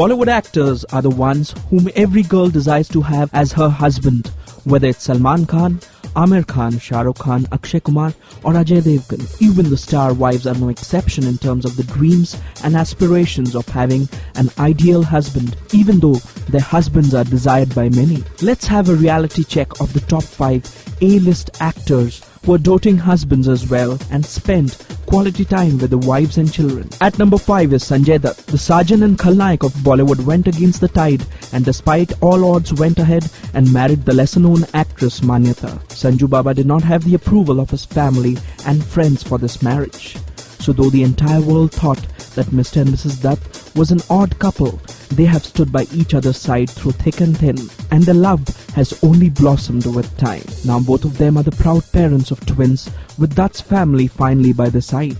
Bollywood actors are the ones whom every girl desires to have as her husband, whether it's Salman Khan, Aamir Khan, Shah Rukh Khan, Akshay Kumar or Ajay Devgan. Even the star wives are no exception in terms of the dreams and aspirations of having an ideal husband, even though their husbands are desired by many. Let's have a reality check of the top 5 A-list actors who are doting husbands as well and spend quality time with the wives and children. At number 5 is Sanjay Dutt. The Sajan and Khalnaik of Bollywood went against the tide and despite all odds went ahead and married the lesser known actress Manyata. Sanju Baba did not have the approval of his family and friends for this marriage. So though the entire world thought that Mr. and Mrs. Dutt was an odd couple, they have stood by each other's side through thick and thin, and their love has only blossomed with time. Now both of them are the proud parents of twins, with Dutt's family finally by their side.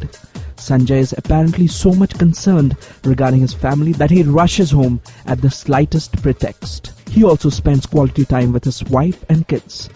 Sanjay is apparently so much concerned regarding his family that he rushes home at the slightest pretext. He also spends quality time with his wife and kids.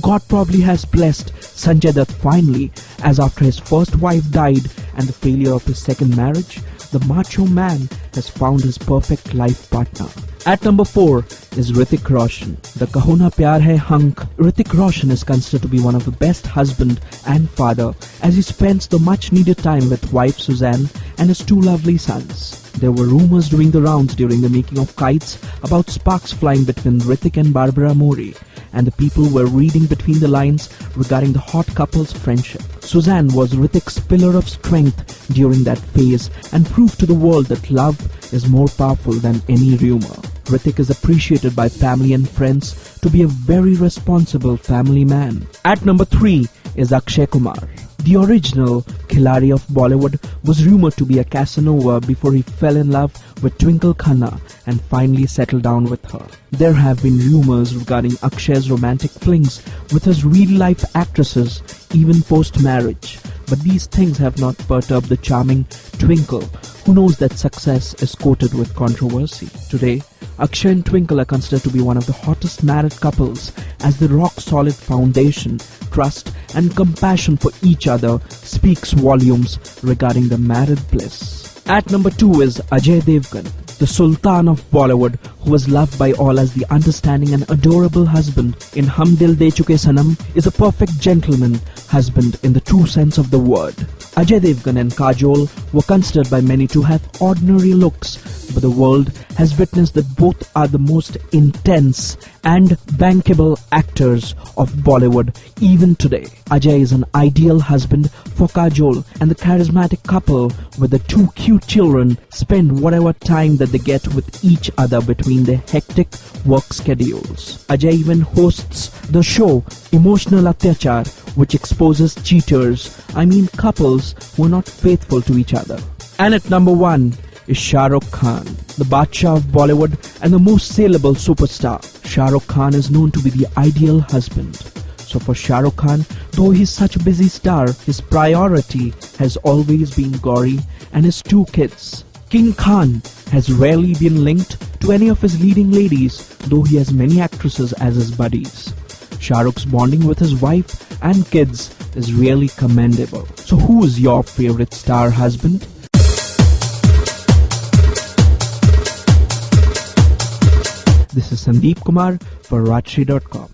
God probably has blessed Sanjay Dutt finally, as after his first wife died and the failure of his second marriage, the macho man has found his perfect life partner. At number 4 is Hrithik Roshan. The Kaho Na Pyar Hai hunk, Hrithik Roshan is considered to be one of the best husband and father as he spends the much needed time with wife Suzanne and his 2 lovely sons. There were rumors doing the rounds during the making of Kites about sparks flying between Hrithik and Barbara Mori, and the people were reading between the lines regarding the hot couple's friendship. Suzanne was Hrithik's pillar of strength during that phase and proved to the world that love is more powerful than any rumor. Hrithik is appreciated by family and friends to be a very responsible family man. At number 3 is Akshay Kumar. The original Khiladi of Bollywood was rumored to be a Casanova before he fell in love with Twinkle Khanna and finally settled down with her. There have been rumors regarding Akshay's romantic flings with his real-life actresses even post-marriage, but these things have not perturbed the charming Twinkle, who knows that success is coated with controversy. Today, Akshay and Twinkle are considered to be one of the hottest married couples as the rock-solid foundation, trust and compassion for each other speaks volumes regarding the married bliss. At number 2 is Ajay Devgan. The Sultan of Bollywood, who was loved by all as the understanding and adorable husband in Hum Dil De Chuke Sanam, is a perfect gentleman husband in the true sense of the word. Ajay Devgan and Kajol were considered by many to have ordinary looks, but the world has witnessed that both are the most intense and bankable actors of Bollywood even today. Ajay is an ideal husband for Kajol, and the charismatic couple with the 2 cute children spend whatever time that they get with each other between their hectic work schedules. Ajay even hosts the show Emotional Atyachar, which exposes cheaters, couples who are not faithful to each other. And at number 1 is Shah Rukh Khan, the Badshah of Bollywood and the most saleable superstar. Shah Rukh Khan is known to be the ideal husband. So for Shah Rukh Khan, though he's such a busy star, his priority has always been Gauri and his 2 kids. King Khan has rarely been linked to any of his leading ladies, though he has many actresses as his buddies. Shah Rukh's bonding with his wife and kids is really commendable. So who is your favorite star husband? This is Sandeep Kumar for Rajshri.com.